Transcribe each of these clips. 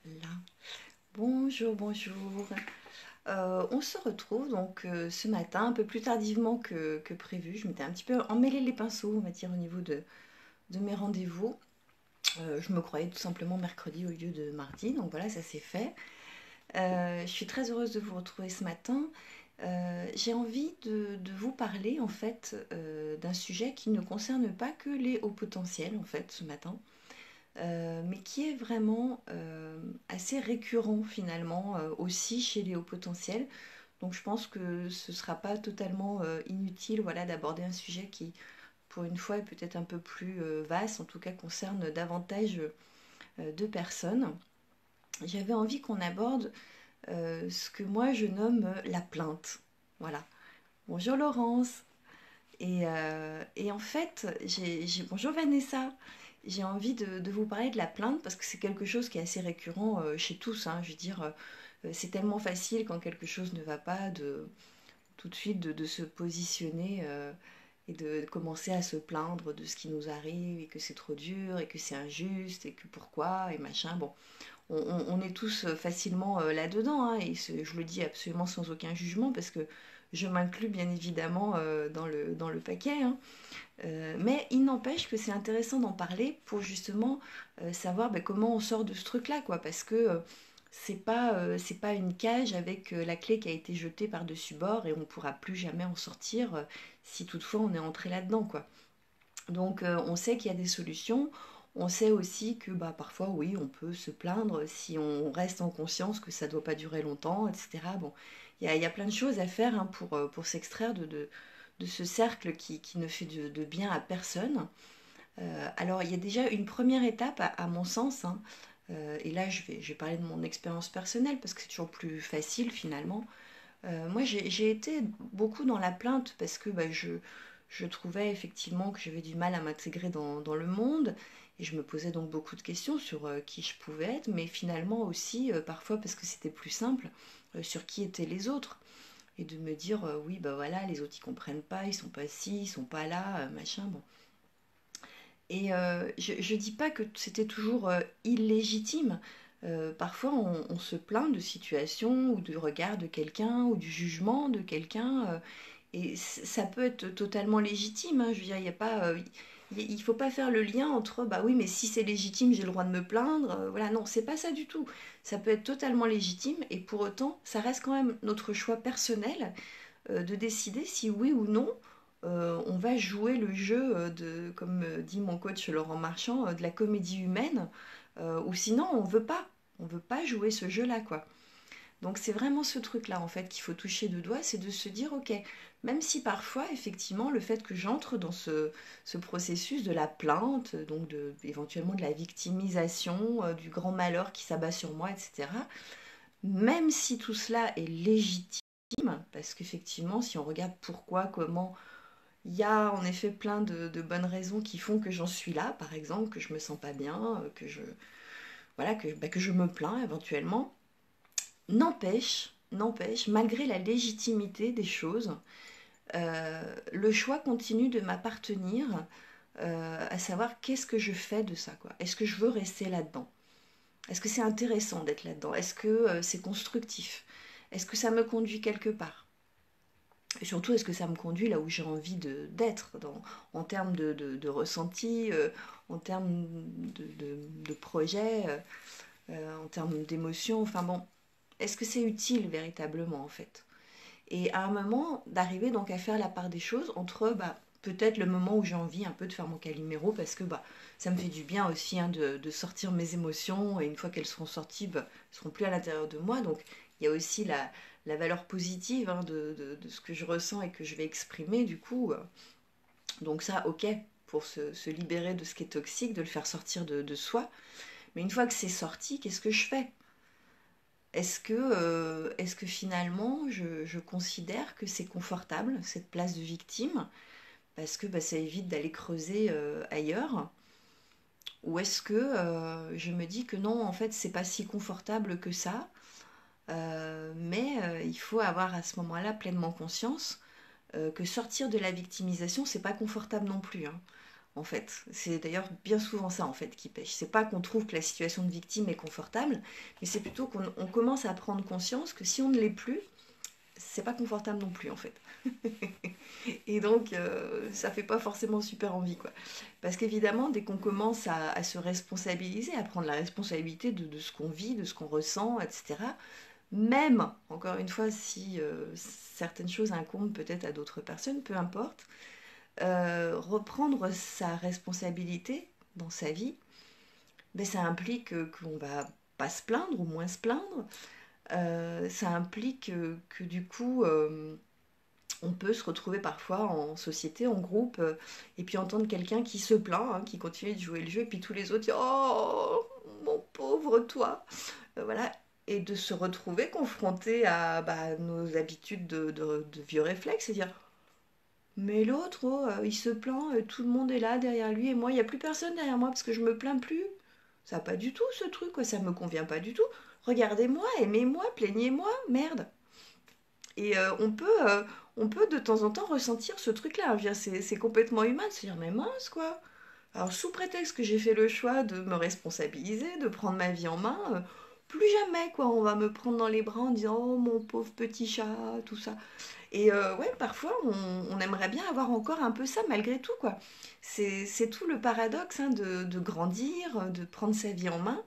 Voilà. Bonjour, bonjour. On se retrouve donc ce matin, un peu plus tardivement que prévu. Je m'étais un petit peu emmêlé les pinceaux, on va dire, au niveau de mes rendez-vous. Je me croyais tout simplement mercredi au lieu de mardi, donc voilà, ça s'est fait. Je suis très heureuse de vous retrouver ce matin. J'ai envie de vous parler en fait d'un sujet qui ne concerne pas que les hauts potentiels en fait ce matin. Mais qui est vraiment assez récurrent finalement aussi chez les hauts potentiels. Donc je pense que ce ne sera pas totalement inutile voilà, d'aborder un sujet qui, pour une fois, est peut-être un peu plus vaste, en tout cas concerne davantage de personnes. J'avais envie qu'on aborde ce que moi je nomme la plainte. Voilà. Bonjour Laurence. Et en fait, bonjour Vanessa, j'ai envie de vous parler de la plainte parce que c'est quelque chose qui est assez récurrent chez tous, hein. Je veux dire, c'est tellement facile quand quelque chose ne va pas de tout de suite de se positionner et de commencer à se plaindre de ce qui nous arrive et que c'est trop dur et que c'est injuste et que pourquoi et machin. Bon, on est tous facilement là-dedans, hein, et je le dis absolument sans aucun jugement parce que je m'inclus bien évidemment dans le paquet, hein. Mais il n'empêche que c'est intéressant d'en parler pour justement savoir ben, comment on sort de ce truc-là, quoi, parce que c'est pas une cage avec la clé qui a été jetée par-dessus bord et on ne pourra plus jamais en sortir si toutefois on est entré là-dedans, quoi. Donc on sait qu'il y a des solutions. On sait aussi que bah, parfois, oui, on peut se plaindre si on reste en conscience que ça ne doit pas durer longtemps, etc. Bon, il y a plein de choses à faire hein, pour s'extraire de ce cercle qui ne fait de bien à personne. Alors, il y a déjà une première étape, à mon sens, hein, et là, je vais parler de mon expérience personnelle parce que c'est toujours plus facile finalement. Moi, j'ai été beaucoup dans la plainte parce que bah, je trouvais effectivement que j'avais du mal à m'intégrer dans le monde et je me posais donc beaucoup de questions sur qui je pouvais être, mais finalement aussi parfois parce que c'était plus simple sur qui étaient les autres et de me dire oui bah voilà les autres ils comprennent pas, ils sont pas ci, ils sont pas là, machin bon. Et je dis pas que c'était toujours illégitime. Parfois, on se plaint de situations ou du regard de quelqu'un ou du jugement de quelqu'un. Et ça peut être totalement légitime, hein. Je veux dire, il y a pas, il faut pas faire le lien entre, bah oui, mais si c'est légitime, j'ai le droit de me plaindre. Voilà, non, c'est pas ça du tout. Ça peut être totalement légitime et pour autant, ça reste quand même notre choix personnel de décider si oui ou non on va jouer le jeu de, comme dit mon coach Laurent Marchand, de la comédie humaine, ou sinon on veut pas jouer ce jeu-là, quoi. Donc c'est vraiment ce truc-là en fait qu'il faut toucher de doigt, c'est de se dire ok, même si parfois effectivement le fait que j'entre dans ce processus de la plainte, donc éventuellement de la victimisation, du grand malheur qui s'abat sur moi, etc., même si tout cela est légitime, parce qu'effectivement si on regarde pourquoi, comment, il y a en effet plein de bonnes raisons qui font que j'en suis là, par exemple, que je me sens pas bien, voilà, que je me plains éventuellement. N'empêche, malgré la légitimité des choses, le choix continue de m'appartenir, à savoir qu'est-ce que je fais de ça, quoi. Est-ce que je veux rester là-dedans? Est-ce que c'est intéressant d'être là-dedans? Est-ce que c'est constructif? Est-ce que ça me conduit quelque part? Et surtout, est-ce que ça me conduit là où j'ai envie d'être en termes de ressenti, en termes de projet, en termes d'émotion, enfin bon, est-ce que c'est utile véritablement en fait? Et à un moment, d'arriver donc à faire la part des choses entre bah, peut-être le moment où j'ai envie un peu de faire mon caliméro parce que bah, ça me fait du bien aussi hein, de sortir mes émotions et une fois qu'elles seront sorties, bah, elles seront plus à l'intérieur de moi. Donc il y a aussi la valeur positive hein, de ce que je ressens et que je vais exprimer du coup. Donc ça, ok, pour se libérer de ce qui est toxique, de le faire sortir de soi. Mais une fois que c'est sorti, qu'est-ce que je fais? Est-ce que finalement je considère que c'est confortable cette place de victime parce que bah, ça évite d'aller creuser ailleurs? Ou est-ce que je me dis que non, en fait, c'est pas si confortable que ça, mais il faut avoir à ce moment-là pleinement conscience que sortir de la victimisation, c'est pas confortable non plus, hein. en fait. C'est d'ailleurs bien souvent ça, en fait, qui pêche. C'est pas qu'on trouve que la situation de victime est confortable, mais c'est plutôt qu'on commence à prendre conscience que si on ne l'est plus, c'est pas confortable non plus, en fait. Et donc, ça fait pas forcément super envie, quoi. Parce qu'évidemment, dès qu'on commence à se responsabiliser, à prendre la responsabilité de ce qu'on vit, de ce qu'on ressent, etc., même, encore une fois, si certaines choses incombent peut-être à d'autres personnes, peu importe, reprendre sa responsabilité dans sa vie, ben, ça implique qu'on va pas se plaindre ou moins se plaindre. Ça implique que du coup, on peut se retrouver parfois en société, en groupe, et puis entendre quelqu'un qui se plaint, hein, qui continue de jouer le jeu, et puis tous les autres disent «Oh, mon pauvre toi!» Voilà. Et de se retrouver confronté à bah, nos habitudes de vieux réflexes, c'est-à-dire mais l'autre, oh, il se plaint, tout le monde est là derrière lui, et moi, il n'y a plus personne derrière moi parce que je me plains plus. Ça va pas du tout ce truc, quoi, ça me convient pas du tout. Regardez-moi, aimez-moi, plaignez-moi, merde. Et on peut de temps en temps ressentir ce truc-là. Je veux dire, c'est complètement humain de se dire, mais mince, quoi. Alors, sous prétexte que j'ai fait le choix de me responsabiliser, de prendre ma vie en main, plus jamais, quoi, on va me prendre dans les bras en disant, oh, mon pauvre petit chat, tout ça. Et ouais, parfois, on aimerait bien avoir encore un peu ça malgré tout, quoi. C'est tout le paradoxe hein, de grandir, de prendre sa vie en main.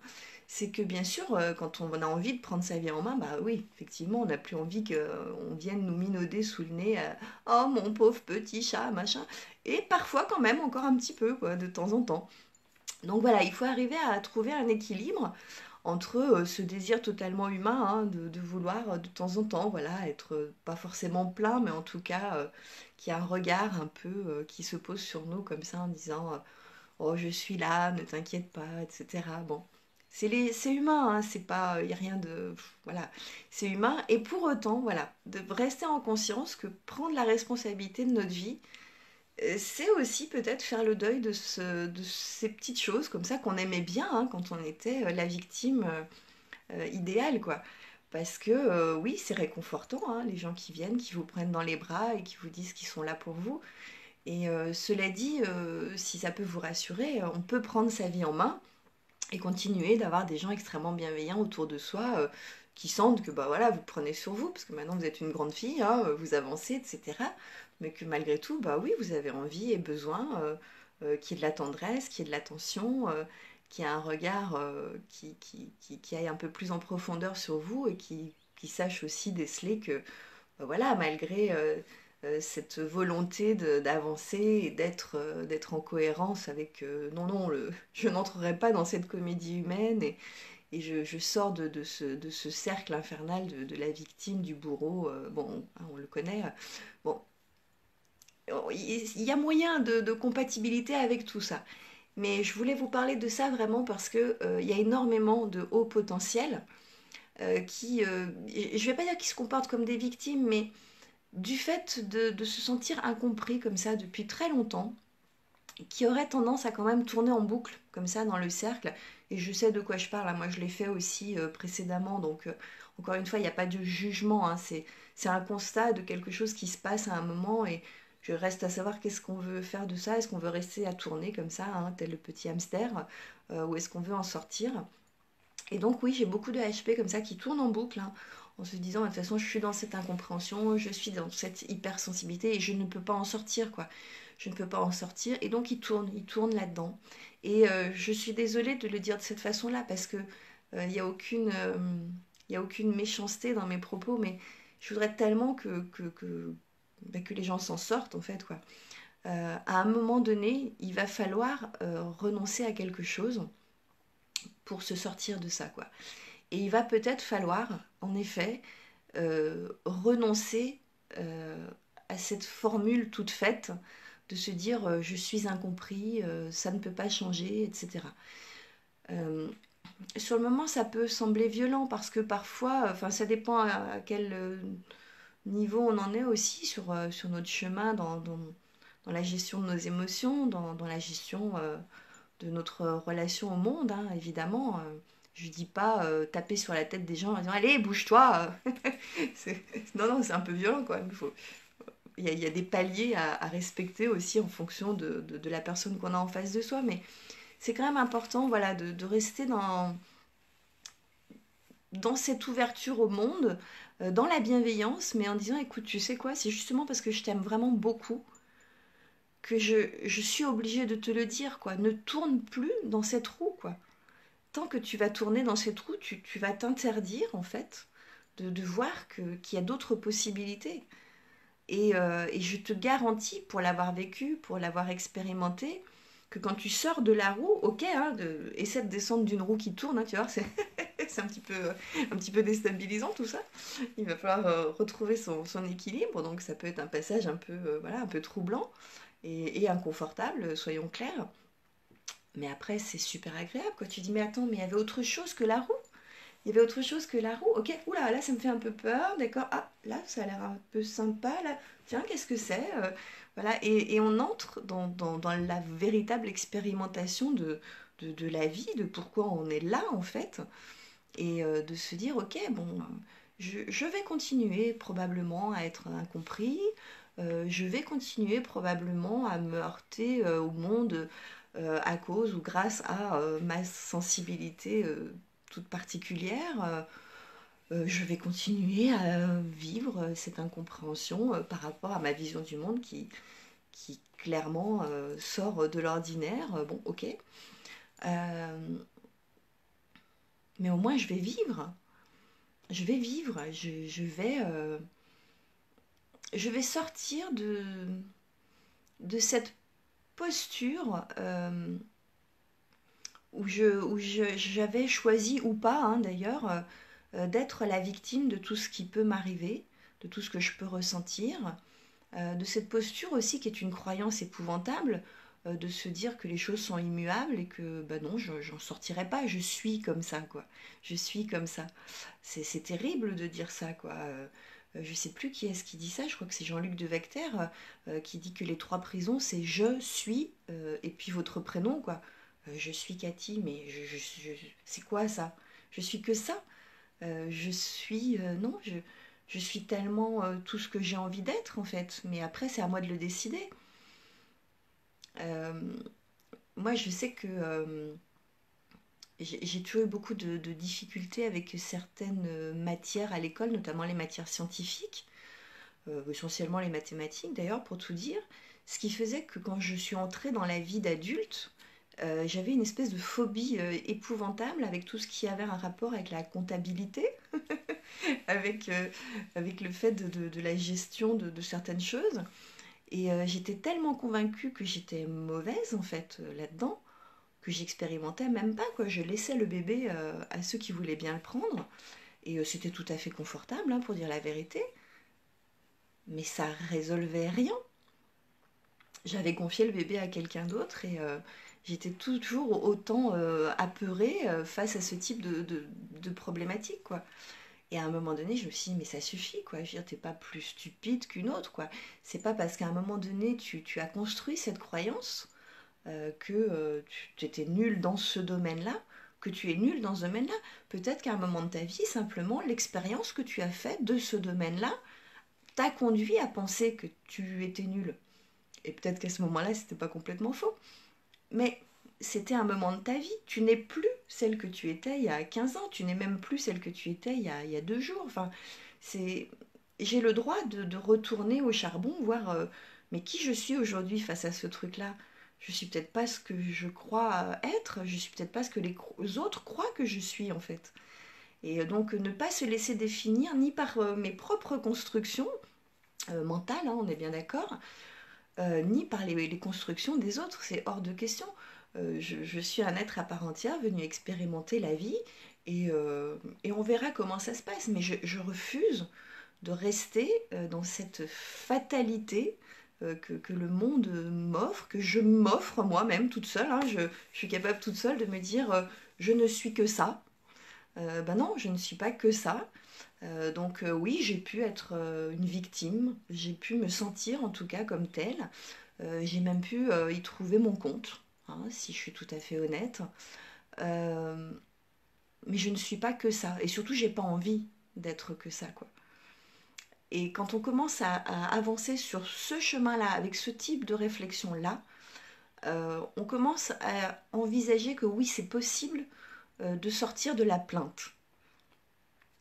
C'est que bien sûr, quand on a envie de prendre sa vie en main, bah oui, effectivement, on n'a plus envie qu'on vienne nous minauder sous le nez. Oh mon pauvre petit chat, machin. Et parfois quand même encore un petit peu, quoi, de temps en temps. Donc voilà, il faut arriver à trouver un équilibre entre ce désir totalement humain hein, de vouloir de temps en temps, voilà, être pas forcément plein, mais en tout cas qu'il y a un regard un peu qui se pose sur nous comme ça en disant oh je suis là, ne t'inquiète pas, etc. Bon, c'est humain, hein, c'est pas, y a rien de, voilà, c'est humain. Et pour autant, voilà, de rester en conscience que prendre la responsabilité de notre vie, c'est aussi peut-être faire le deuil de ces petites choses comme ça qu'on aimait bien hein, quand on était la victime idéale, quoi. Parce que oui, c'est réconfortant, hein, les gens qui viennent, qui vous prennent dans les bras et qui vous disent qu'ils sont là pour vous. Et cela dit, si ça peut vous rassurer, on peut prendre sa vie en main et continuer d'avoir des gens extrêmement bienveillants autour de soi qui sentent que bah voilà, vous prenez sur vous, parce que maintenant vous êtes une grande fille, hein, vous avancez, etc. Mais que malgré tout, bah oui, vous avez envie et besoin qu'il y ait de la tendresse, qu'il y ait de l'attention, qu'il y ait un regard qui aille un peu plus en profondeur sur vous et qui sache aussi déceler que bah voilà, malgré cette volonté d'avancer et d'être en cohérence avec non, non, je n'entrerai pas dans cette comédie humaine et je sors de ce cercle infernal de la victime, du bourreau. Bon, hein, on le connaît. Bon, il y a moyen de compatibilité avec tout ça. Mais je voulais vous parler de ça vraiment parce que il y a énormément de hauts potentiels qui, je vais pas dire qu'ils se comportent comme des victimes, mais du fait de se sentir incompris comme ça depuis très longtemps, qui aurait tendance à quand même tourner en boucle comme ça dans le cercle. Et je sais de quoi je parle, hein. Moi je l'ai fait aussi précédemment, donc encore une fois, il n'y a pas de jugement, hein. C'est un constat de quelque chose qui se passe à un moment et je reste à savoir qu'est-ce qu'on veut faire de ça, est-ce qu'on veut rester à tourner comme ça, hein, tel le petit hamster, ou est-ce qu'on veut en sortir. Et donc oui, j'ai beaucoup de HP comme ça qui tournent en boucle, hein, en se disant, de toute façon, je suis dans cette incompréhension, je suis dans cette hypersensibilité et je ne peux pas en sortir, quoi. Je ne peux pas en sortir. Et donc il tourne là-dedans. Et je suis désolée de le dire de cette façon-là, parce que il n'y a il y a aucune méchanceté dans mes propos, mais je voudrais tellement bah, que les gens s'en sortent, en fait, quoi. À un moment donné, il va falloir renoncer à quelque chose pour se sortir de ça, quoi. Et il va peut-être falloir, en effet, renoncer à cette formule toute faite de se dire je suis incompris, ça ne peut pas changer, etc. Euh, sur le moment, ça peut sembler violent parce que parfois, enfin, ça dépend à quel niveau on en est aussi sur notre chemin dans la gestion de nos émotions, dans la gestion de notre relation au monde, hein, évidemment. Je dis pas taper sur la tête des gens en disant allez, bouge-toi. Non, non, c'est un peu violent quand même. il y a des paliers à respecter aussi en fonction de la personne qu'on a en face de soi, mais c'est quand même important, voilà, de rester dans cette ouverture au monde, dans la bienveillance, mais en disant, écoute, tu sais quoi, c'est justement parce que je t'aime vraiment beaucoup que je suis obligée de te le dire, quoi. Ne tourne plus dans cette roue, quoi. Tant que tu vas tourner dans cette roue, tu vas t'interdire, en fait, de voir qu'il y a d'autres possibilités. Et je te garantis, pour l'avoir vécu, pour l'avoir expérimenté, que quand tu sors de la roue, ok, hein, essaie de descendre d'une roue qui tourne, hein, tu vois, c'est c'est un petit peu déstabilisant tout ça. Il va falloir retrouver son équilibre, donc ça peut être un passage un peu, voilà, un peu troublant et inconfortable, soyons clairs. Mais après, c'est super agréable, quoi. Tu dis, mais attends, mais il y avait autre chose que la roue. Il y avait autre chose que la roue. Ok, oula, là ça me fait un peu peur, d'accord. Ah, là ça a l'air un peu sympa, là. Tiens, qu'est-ce que c'est voilà, et on entre dans la véritable expérimentation de la vie, de pourquoi on est là en fait, et de se dire, ok, bon, je vais continuer probablement à être incompris, je vais continuer probablement à me heurter au monde à cause ou grâce à ma sensibilité toute particulière. Je vais continuer à vivre cette incompréhension par rapport à ma vision du monde qui clairement sort de l'ordinaire. Bon, ok. Euh, mais au moins, je vais vivre. Je vais vivre. Je vais sortir de cette posture j'avais choisi ou pas, hein, d'ailleurs, d'être la victime de tout ce qui peut m'arriver, de tout ce que je peux ressentir, de cette posture aussi qui est une croyance épouvantable, de se dire que les choses sont immuables et que bah non, j'en sortirai pas, je suis comme ça, quoi. Je suis comme ça. C'est terrible de dire ça, quoi. Je sais plus qui est-ce qui dit ça, je crois que c'est Jean-Luc Devecter qui dit que les trois prisons c'est je suis et puis votre prénom, quoi. Je suis Cathy, mais c'est quoi ça? Je suis que ça. Je suis non, je suis tellement tout ce que j'ai envie d'être en fait. Mais après, c'est à moi de le décider. Euh, Moi, je sais que j'ai toujours eu beaucoup de difficultés avec certaines matières à l'école, notamment les matières scientifiques, essentiellement les mathématiques d'ailleurs, pour tout dire. Ce qui faisait que quand je suis entrée dans la vie d'adulte, j'avais une espèce de phobie épouvantable avec tout ce qui avait un rapport avec la comptabilité, avec, avec le fait de la gestion de certaines choses. Et j'étais tellement convaincue que j'étais mauvaise en fait là-dedans, que j'expérimentais même pas, quoi. Je laissais le bébé à ceux qui voulaient bien le prendre. Et c'était tout à fait confortable, hein, pour dire la vérité. Mais ça résolvait rien. J'avais confié le bébé à quelqu'un d'autre et j'étais toujours autant apeurée face à ce type de problématique, quoi. Et à un moment donné, je me suis dit, mais ça suffit, quoi. Je veux dire, t'es pas plus stupide qu'une autre, quoi. C'est pas parce qu'à un moment donné, tu as construit cette croyance que tu étais nul dans ce domaine-là, que tu es nul dans ce domaine-là. Peut-être qu'à un moment de ta vie, simplement, l'expérience que tu as faite de ce domaine-là t'a conduit à penser que tu étais nul. Et peut-être qu'à ce moment-là, c'était pas complètement faux. Mais c'était un moment de ta vie. Tu n'es plus celle que tu étais il y a 15 ans. Tu n'es même plus celle que tu étais il y a 2 jours. Enfin, c'est... J'ai le droit de retourner au charbon, voir mais qui je suis aujourd'hui face à ce truc-là. Je suis peut-être pas ce que je crois être, je suis peut-être pas ce que les autres croient que je suis en fait. Et donc ne pas se laisser définir ni par mes propres constructions mentales, hein, on est bien d'accord, ni par les constructions des autres, c'est hors de question. Je suis un être à part entière venu expérimenter la vie et on verra comment ça se passe. Mais je refuse de rester dans cette fatalité que le monde m'offre, que je m'offre moi-même toute seule, hein. Je suis capable toute seule de me dire je ne suis que ça. Ben non, je ne suis pas que ça. Donc oui, j'ai pu être une victime, j'ai pu me sentir en tout cas comme telle. J'ai même pu y trouver mon compte, hein, si je suis tout à fait honnête. Euh, mais je ne suis pas que ça. Et surtout, j'ai pas envie d'être que ça, quoi. Et quand on commence à avancer sur ce chemin-là, avec ce type de réflexion-là, on commence à envisager que oui, c'est possible de sortir de la plainte.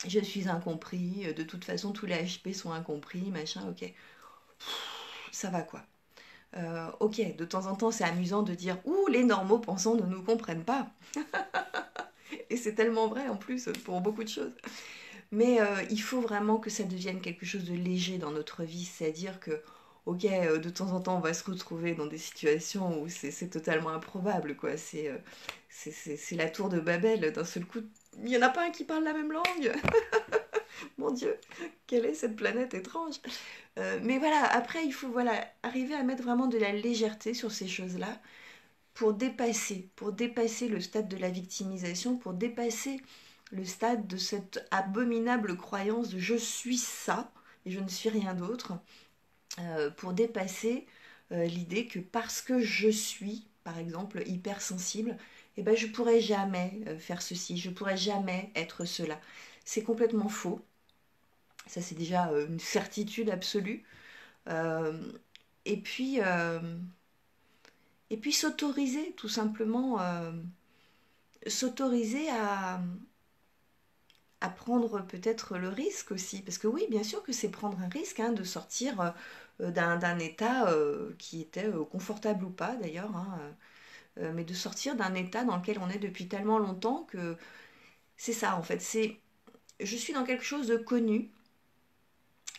Je suis incompris, de toute façon tous les HP sont incompris, machin, ok. Ça va quoi. Ok, de temps en temps c'est amusant de dire ouh, les normaux pensants ne nous comprennent pas. Et c'est tellement vrai en plus pour beaucoup de choses. Mais il faut vraiment que ça devienne quelque chose de léger dans notre vie, c'est-à-dire que ok, de temps en temps on va se retrouver dans des situations où c'est totalement improbable, quoi. C'est la tour de Babel, d'un seul coup, il n'y en a pas un qui parle la même langue. Mon Dieu, quelle est cette planète étrange. Mais voilà, après il faut voilà, arriver à mettre vraiment de la légèreté sur ces choses-là pour dépasser le stade de la victimisation, pour dépasser le stade de cette abominable croyance de je suis ça et je ne suis rien d'autre, pour dépasser l'idée que parce que je suis, par exemple, hypersensible, eh ben, je pourrais jamais faire ceci, je pourrais jamais être cela. C'est complètement faux. Ça, c'est déjà une certitude absolue. Euh, et puis, euh, et puis s'autoriser, tout simplement, s'autoriser à prendre peut-être le risque aussi. Parce que oui, bien sûr que c'est prendre un risque hein, de sortir d'un état qui était confortable ou pas d'ailleurs, hein, mais de sortir d'un état dans lequel on est depuis tellement longtemps que c'est ça en fait. C'est je suis dans quelque chose de connu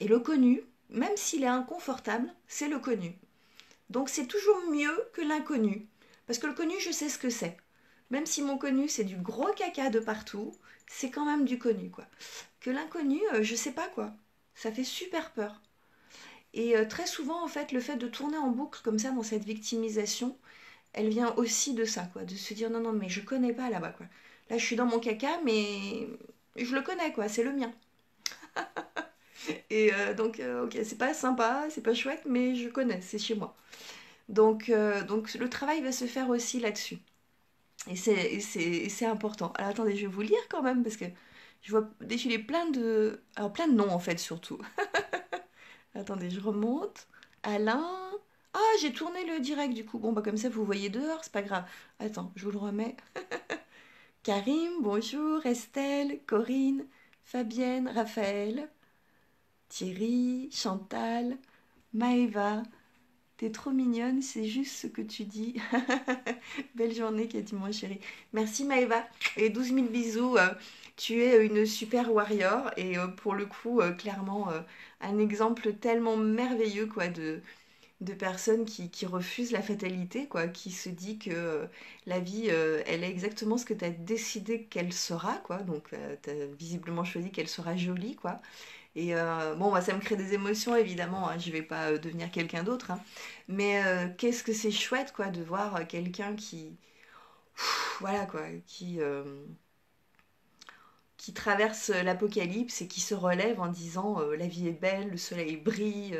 et le connu, même s'il est inconfortable, c'est le connu. Donc c'est toujours mieux que l'inconnu. Parce que le connu, je sais ce que c'est. Même si mon connu, c'est du gros caca de partout, c'est quand même du connu, quoi. Que l'inconnu, je sais pas quoi. Ça fait super peur. Et très souvent, en fait, le fait de tourner en boucle comme ça dans cette victimisation, elle vient aussi de ça, quoi. De se dire non, non, mais je connais pas là-bas, quoi. Là, je suis dans mon caca, mais je le connais, quoi. C'est le mien. Et donc, ok, c'est pas sympa, c'est pas chouette, mais je connais, c'est chez moi. Donc le travail va se faire aussi là-dessus. Et c'est important. Alors attendez, je vais vous lire quand même parce que je vois défiler plein de... Alors plein de noms en fait surtout. Attendez, je remonte. Alain... Ah, j'ai tourné le direct du coup. Bon, bah comme ça vous voyez dehors, c'est pas grave. Attends, je vous le remets. Karim, bonjour. Estelle, Corinne, Fabienne, Raphaël, Thierry, Chantal, Maëva. T'es trop mignonne, c'est juste ce que tu dis. Belle journée, Cathy, mon chéri. Merci Maëva. Et 12 000 bisous. Tu es une super warrior. Et pour le coup, clairement, un exemple tellement merveilleux quoi, de personnes qui refusent la fatalité, quoi, qui se dit que la vie, elle est exactement ce que tu as décidé qu'elle sera. Quoi, donc, tu as visiblement choisi qu'elle sera jolie. Quoi. Et bon, moi, ça me crée des émotions, évidemment. Hein, je vais pas devenir quelqu'un d'autre. Hein. Mais qu'est-ce que c'est chouette, quoi, de voir quelqu'un qui, voilà, quoi, qui traverse l'apocalypse et qui se relève en disant la vie est belle, le soleil brille.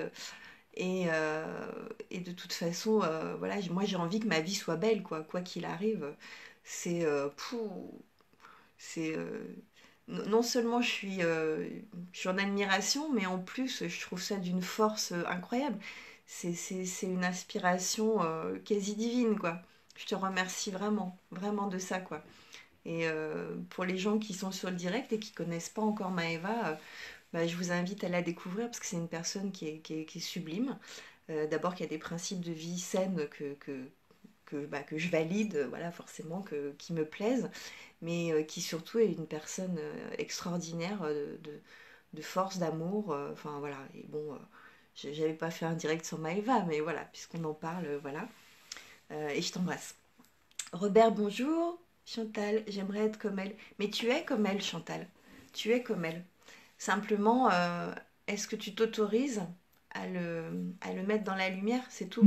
Et de toute façon, voilà, moi, j'ai envie que ma vie soit belle, quoi qu'il arrive. C'est, c'est non seulement je suis en admiration, mais en plus je trouve ça d'une force incroyable. C'est une inspiration quasi divine, quoi. Je te remercie vraiment, vraiment de ça, quoi. Et pour les gens qui sont sur le direct et qui connaissent pas encore Maëva, bah, je vous invite à la découvrir parce que c'est une personne qui est sublime. D'abord qu'il y a des principes de vie saine que je valide, voilà, forcément, qui me plaisent, mais qui surtout est une personne extraordinaire de force, d'amour. Enfin voilà, et bon, j'avais pas fait un direct sur Maëva, mais voilà, puisqu'on en parle, voilà. Et je t'embrasse. Robert, bonjour. Chantal, j'aimerais être comme elle. Mais tu es comme elle, Chantal. Tu es comme elle. Simplement, est-ce que tu t'autorises à le mettre dans la lumière? C'est tout.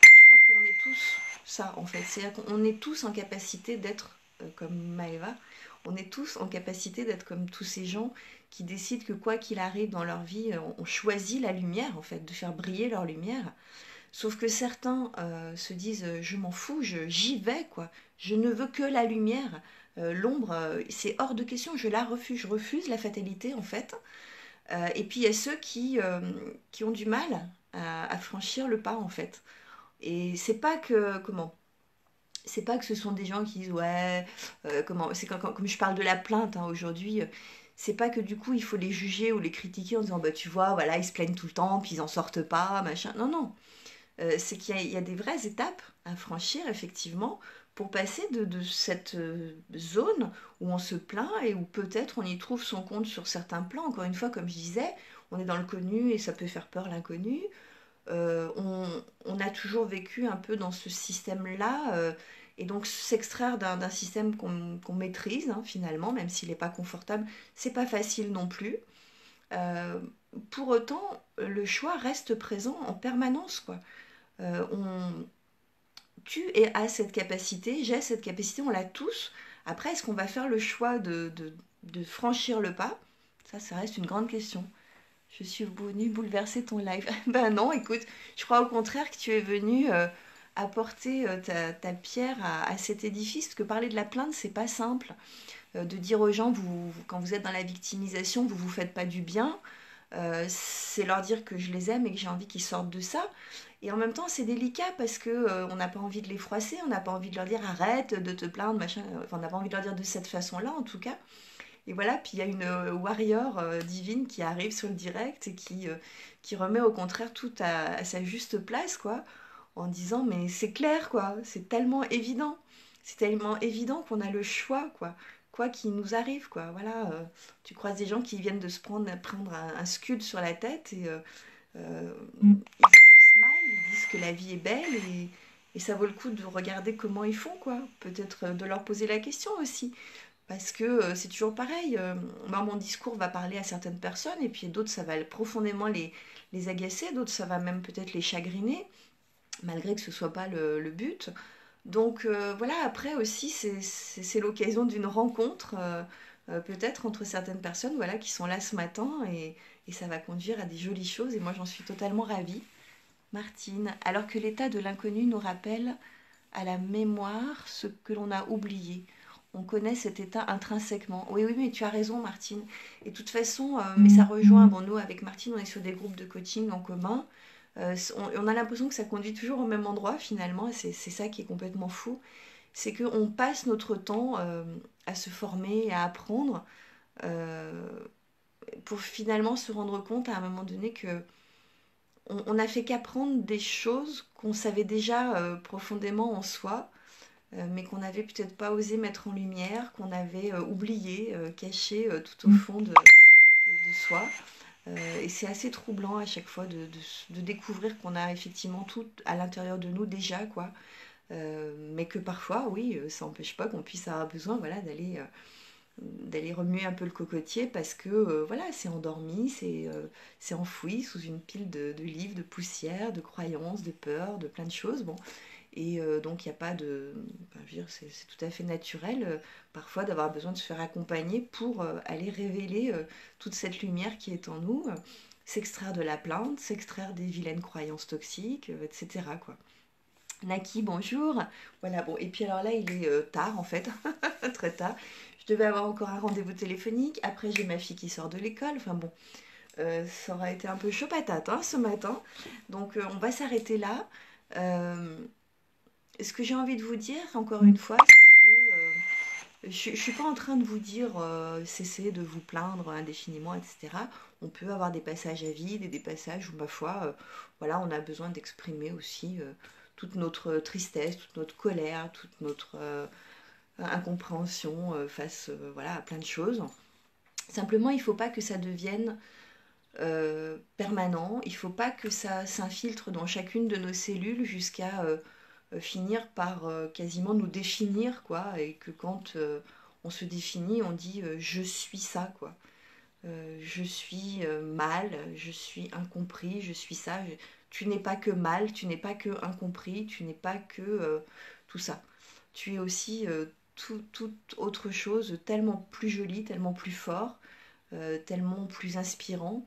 Je crois qu'on est tous ça, en fait. C'est-à-dire qu'on est tous en capacité d'être comme Maëva. On est tous en capacité d'être comme tous ces gens qui décident que quoi qu'il arrive dans leur vie, on choisit la lumière, en fait, de faire briller leur lumière. Sauf que certains se disent je m'en fous, j'y vais quoi. Je ne veux que la lumière. L'ombre, c'est hors de question, je la refuse. Je refuse la fatalité en fait. Et puis il y a ceux qui ont du mal à franchir le pas en fait. Et c'est pas que comment c'est pas que ce sont des gens qui disent ouais comment c'est comme je parle de la plainte hein, aujourd'hui c'est pas que du coup il faut les juger ou les critiquer en disant bah tu vois voilà ils se plaignent tout le temps puis ils en sortent pas machin non non. C'est qu'il y a des vraies étapes à franchir, effectivement, pour passer de cette zone où on se plaint et où peut-être on y trouve son compte sur certains plans. Encore une fois, comme je disais, on est dans le connu et ça peut faire peur l'inconnu. On a toujours vécu un peu dans ce système-là. Et donc s'extraire d'un système qu'on maîtrise, hein, finalement, même s'il n'est pas confortable, c'est pas facile non plus. Euh, pour autant, le choix reste présent en permanence, quoi. On, tu as cette capacité, j'ai cette capacité, on l'a tous. Après, est-ce qu'on va faire le choix de franchir le pas? Ça reste une grande question. Je suis venue bouleverser ton live. Ben non, écoute, je crois au contraire que tu es venu apporter ta pierre à cet édifice, parce que parler de la plainte, c'est pas simple. De dire aux gens, quand vous êtes dans la victimisation, vous vous faites pas du bien, c'est leur dire que je les aime et que j'ai envie qu'ils sortent de ça. Et en même temps, c'est délicat parce que on n'a pas envie de les froisser, on n'a pas envie de leur dire arrête de te plaindre, machin. Enfin, on n'a pas envie de leur dire de cette façon-là, en tout cas. Et voilà, puis il y a une warrior divine qui arrive sur le direct et qui remet au contraire tout à sa juste place, quoi, en disant mais c'est clair, quoi, c'est tellement évident. C'est tellement évident qu'on a le choix, quoi qu'il nous arrive, quoi. Voilà, tu croises des gens qui viennent de se prendre un scud sur la tête et ils ont le smile, ils disent que la vie est belle et ça vaut le coup de regarder comment ils font, quoi. Peut-être de leur poser la question aussi. Parce que c'est toujours pareil. Moi, mon discours va parler à certaines personnes et puis d'autres, ça va profondément les agacer, d'autres, ça va même peut-être les chagriner, malgré que ce soit pas le but. Donc voilà, après aussi, c'est l'occasion d'une rencontre, peut-être entre certaines personnes voilà, qui sont là ce matin et ça va conduire à des jolies choses et moi j'en suis totalement ravie. Martine, alors que l'état de l'inconnu nous rappelle à la mémoire ce que l'on a oublié. On connaît cet état intrinsèquement. Oui, oui, mais tu as raison, Martine. Et de toute façon, mais ça rejoint, bon, nous, avec Martine, on est sur des groupes de coaching en commun. On a l'impression que ça conduit toujours au même endroit, finalement, et c'est ça qui est complètement fou. C'est qu'on passe notre temps à se former, à apprendre, euh, pour finalement se rendre compte à un moment donné que on n'a fait qu'apprendre des choses qu'on savait déjà profondément en soi, mais qu'on n'avait peut-être pas osé mettre en lumière, qu'on avait oublié, caché tout au fond de soi. Et c'est assez troublant à chaque fois de découvrir qu'on a effectivement tout à l'intérieur de nous déjà, quoi. Mais que parfois, oui, ça n'empêche pas qu'on puisse avoir besoin voilà, d'aller remuer un peu le cocotier parce que voilà, c'est endormi, c'est enfoui sous une pile de livres, de poussière, de croyances, de peurs, de plein de choses. Bon, et donc il n'y a pas de... Enfin, je veux dire, c'est tout à fait naturel parfois d'avoir besoin de se faire accompagner pour aller révéler toute cette lumière qui est en nous, s'extraire de la plainte, s'extraire des vilaines croyances toxiques, etc. quoi. Naki, bonjour. Voilà, bon, et puis alors là, il est tard en fait, très tard. Je devais avoir encore un rendez-vous téléphonique. Après, j'ai ma fille qui sort de l'école. Enfin bon, ça aura été un peu chaud patate hein, ce matin. Donc, on va s'arrêter là. Euh, Ce que j'ai envie de vous dire, encore une fois, c'est que je ne suis pas en train de vous dire cessez de vous plaindre indéfiniment, etc. On peut avoir des passages à vide et des passages où, ma foi, voilà, on a besoin d'exprimer aussi toute notre tristesse, toute notre colère, toute notre incompréhension face voilà, à plein de choses. Simplement, il ne faut pas que ça devienne permanent, il ne faut pas que ça s'infiltre dans chacune de nos cellules jusqu'à finir par quasiment nous définir, quoi, et que quand on se définit, on dit je suis ça, quoi. Je suis mal, je suis incompris, je suis ça. Tu n'es pas que mal, tu n'es pas que incompris, tu n'es pas que tout ça. Tu es aussi toute autre chose, tellement plus jolie, tellement plus fort, tellement plus inspirant.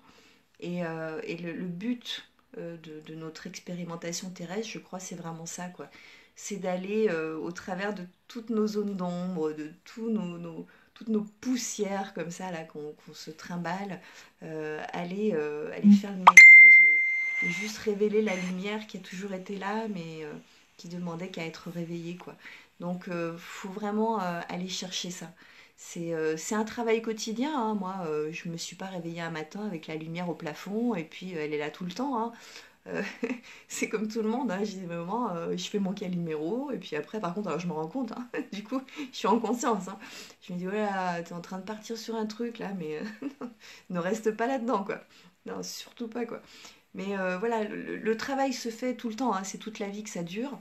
Et le but de notre expérimentation terrestre, je crois, c'est vraiment ça, quoi. C'est d'aller au travers de toutes nos zones d'ombre, de tous toutes nos poussières comme ça, là, qu'on se trimballe, aller faire le ménage et juste révéler la lumière qui a toujours été là, mais qui demandait qu'à être réveillée, quoi. Donc, faut vraiment aller chercher ça. C'est un travail quotidien, hein. Moi, je me suis pas réveillée un matin avec la lumière au plafond et puis elle est là tout le temps, hein. Euh, c'est comme tout le monde, hein. J'ai des moments, je fais mon caliméro, et puis après, par contre, alors je me rends compte, hein. Du coup, je suis en conscience, hein. Je me dis, voilà, t'es en train de partir sur un truc là, mais ne reste pas là-dedans, quoi. Non, surtout pas, quoi. Mais voilà, le travail se fait tout le temps, hein. C'est toute la vie que ça dure.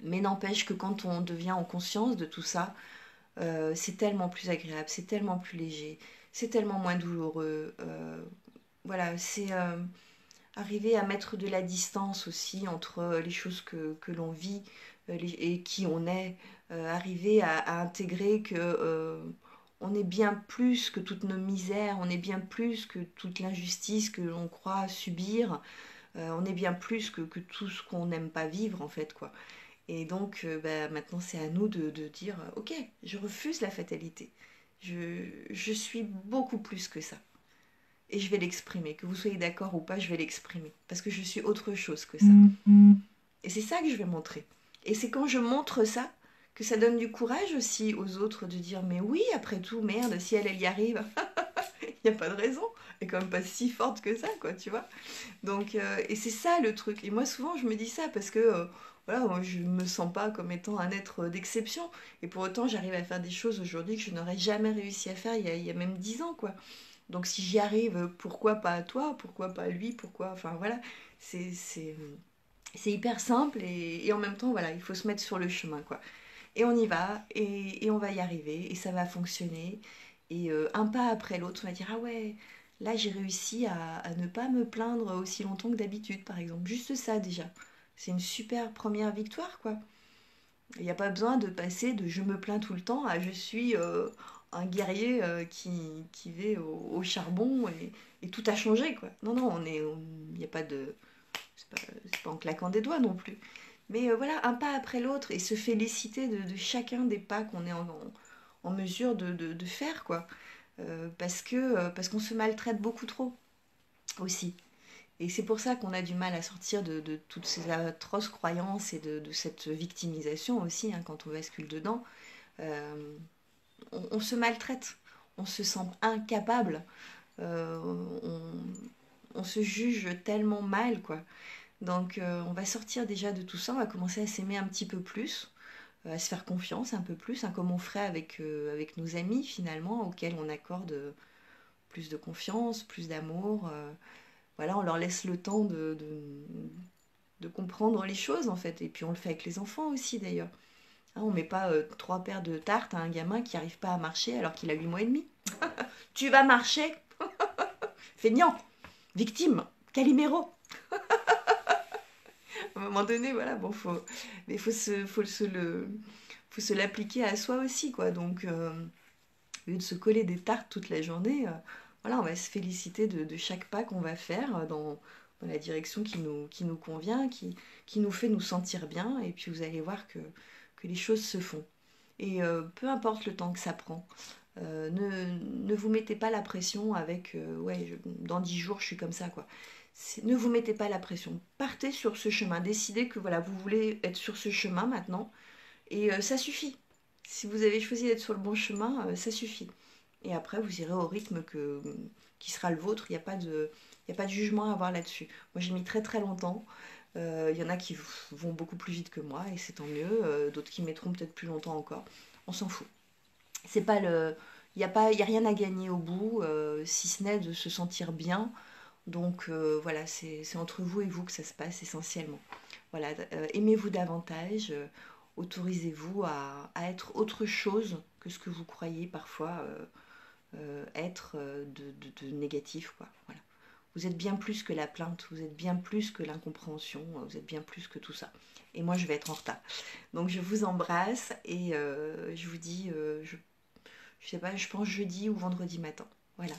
Mais n'empêche que quand on devient en conscience de tout ça, c'est tellement plus agréable, c'est tellement plus léger, c'est tellement moins douloureux. Voilà, c'est arriver à mettre de la distance aussi entre les choses que l'on vit et qui on est. Arriver à intégrer que on est bien plus que toutes nos misères, on est bien plus que toute l'injustice que l'on croit subir, on est bien plus que tout ce qu'on n'aime pas vivre en fait, quoi. Et donc, bah, maintenant, c'est à nous de dire, ok, je refuse la fatalité. Je suis beaucoup plus que ça. Et je vais l'exprimer. Que vous soyez d'accord ou pas, je vais l'exprimer. Parce que je suis autre chose que ça. Et c'est ça que je vais montrer. Et c'est quand je montre ça que ça donne du courage aussi aux autres de dire, mais oui, après tout, merde, si elle y arrive, il n'y a pas de raison. Elle est quand même pas si forte que ça, quoi, tu vois. Donc, et c'est ça le truc. Et moi, souvent, je me dis ça parce que voilà, moi, je me sens pas comme étant un être d'exception. Et pour autant, j'arrive à faire des choses aujourd'hui que je n'aurais jamais réussi à faire il y a même 10 ans, quoi. Donc, si j'y arrive, pourquoi pas à toi? Pourquoi pas à lui? Pourquoi? Enfin, voilà. C'est, c'est, c'est hyper simple et en même temps, voilà, il faut se mettre sur le chemin, quoi. Et on y va et on va y arriver et ça va fonctionner. Et un pas après l'autre, on va dire, ah ouais, là j'ai réussi à ne pas me plaindre aussi longtemps que d'habitude, par exemple. Juste ça déjà. C'est une super première victoire, quoi. Il n'y a pas besoin de passer de je me plains tout le temps à je suis un guerrier qui va au charbon et tout a changé, quoi. Non, non, il n'y a pas de. C'est pas en claquant des doigts non plus. Mais voilà, un pas après l'autre et se féliciter de chacun des pas qu'on est en mesure de faire, quoi. Parce qu'on se maltraite beaucoup trop aussi. Et c'est pour ça qu'on a du mal à sortir de toutes ces atroces croyances et de cette victimisation aussi, hein, quand on bascule dedans. Euh, on se maltraite, on se sent incapable, euh, on se juge tellement mal, quoi. Donc on va sortir déjà de tout ça, on va commencer à s'aimer un petit peu plus, à se faire confiance un peu plus, hein, comme on ferait avec nos amis finalement, auxquels on accorde plus de confiance, plus d'amour. Voilà, on leur laisse le temps de comprendre les choses en fait. Et puis on le fait avec les enfants aussi d'ailleurs. Hein, on met pas 3 paires de tartes à un gamin qui n'arrive pas à marcher alors qu'il a 8 mois et demi. Tu vas marcher? Feignant, victime, Calimero. À un moment donné, voilà, bon, mais faut se l'appliquer à soi aussi, quoi. Donc, au lieu de se coller des tartes toute la journée, voilà, on va se féliciter de chaque pas qu'on va faire dans la direction qui nous convient, qui nous fait nous sentir bien, et puis vous allez voir que les choses se font. Et peu importe le temps que ça prend, ne vous mettez pas la pression avec ouais, dans 10 jours je suis comme ça, quoi. Ne vous mettez pas la pression. Partez sur ce chemin. Décidez que voilà, vous voulez être sur ce chemin maintenant. Et ça suffit. Si vous avez choisi d'être sur le bon chemin, ça suffit. Et après, vous irez au rythme qui sera le vôtre. Il y a pas de jugement à avoir là-dessus. Moi, j'ai mis très très longtemps. Il y en a qui vont beaucoup plus vite que moi et c'est tant mieux. D'autres qui mettront peut-être plus longtemps encore. On s'en fout. C'est pas le, il y a rien à gagner au bout, si ce n'est de se sentir bien. Donc voilà, c'est entre vous et vous que ça se passe essentiellement. Voilà, aimez-vous davantage, autorisez-vous à être autre chose que ce que vous croyez parfois être de négatif, quoi. Voilà. Vous êtes bien plus que la plainte, vous êtes bien plus que l'incompréhension, vous êtes bien plus que tout ça. Et moi, je vais être en retard. Donc, je vous embrasse et je vous dis, je sais pas, je pense jeudi ou vendredi matin. Voilà.